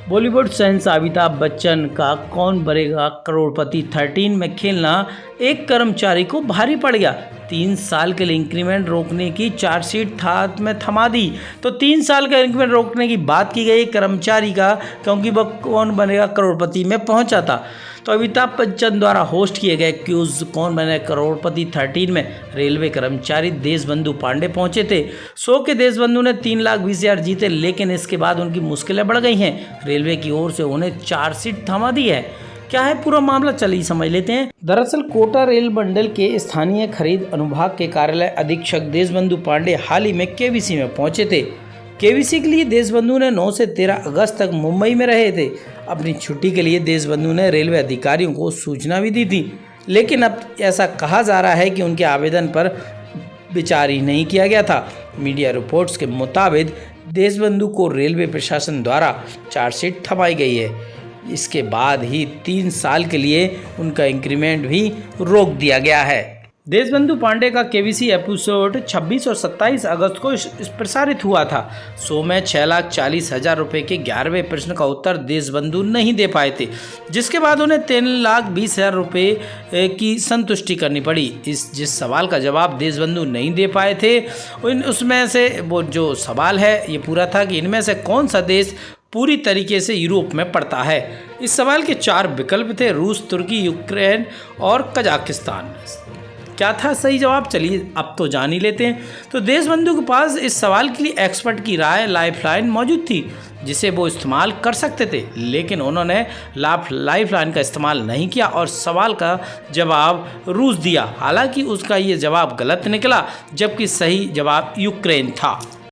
बॉलीवुड शहंशाह अमिताभ बच्चन का कौन बनेगा करोड़पति 13 में खेलना एक कर्मचारी को भारी पड़ गया। 3 साल के लिए इंक्रीमेंट रोकने की चार्जशीट हाथ में थमा दी। तो 3 साल का इंक्रीमेंट रोकने की बात की गई कर्मचारी का, क्योंकि वह कौन बनेगा करोड़पति में पहुंचा था। तो अमिताभ बच्चन द्वारा होस्ट किए गए क्यूज कौन बने करोड़पति 13 में रेलवे कर्मचारी देशबंधु पांडे पहुंचे थे। शो के देशबंधु ने 3,20,000 जीते, लेकिन इसके बाद उनकी मुश्किलें बढ़ गई हैं। रेलवे की ओर से उन्हें चार्जशीट थमा दी है। क्या है पूरा मामला, चलिए समझ लेते हैं। दरअसल कोटा रेल मंडल के स्थानीय खरीद अनुभाग के कार्यालय अधीक्षक देशबंधु पांडे हाल ही में केबीसी में पहुंचे थे। केबीसी के लिए देशबंधु ने 9 से 13 अगस्त तक मुंबई में रहे थे। अपनी छुट्टी के लिए देशबंधु ने रेलवे अधिकारियों को सूचना भी दी थी, लेकिन अब ऐसा कहा जा रहा है कि उनके आवेदन पर विचार ही नहीं किया गया था। मीडिया रिपोर्ट्स के मुताबिक देशबंधु को रेलवे प्रशासन द्वारा चार्जशीट थमाई गई है। इसके बाद ही 3 साल के लिए उनका इंक्रीमेंट भी रोक दिया गया है। देशबंधु पांडे का केबीसी एपिसोड 26 और 27 अगस्त को प्रसारित हुआ था। शो में 6,40,000 रुपये के 11वें प्रश्न का उत्तर देशबंधु नहीं दे पाए थे, जिसके बाद उन्हें 3,20,000 रुपये की संतुष्टि करनी पड़ी। जिस सवाल का जवाब देशबंधु नहीं दे पाए थे, उसमें से वो जो सवाल है ये पूरा था कि इनमें से कौन सा देश पूरी तरीके से यूरोप में पड़ता है। इस सवाल के 4 विकल्प थे: रूस, तुर्की, यूक्रेन और कजाकिस्तान। क्या था सही जवाब, चलिए अब तो जान ही लेते हैं। तो देशबंधु के पास इस सवाल के लिए एक्सपर्ट की राय लाइफलाइन मौजूद थी, जिसे वो इस्तेमाल कर सकते थे, लेकिन उन्होंने लाइफलाइन का इस्तेमाल नहीं किया और सवाल का जवाब रूस दिया। हालांकि उसका ये जवाब गलत निकला, जबकि सही जवाब यूक्रेन था।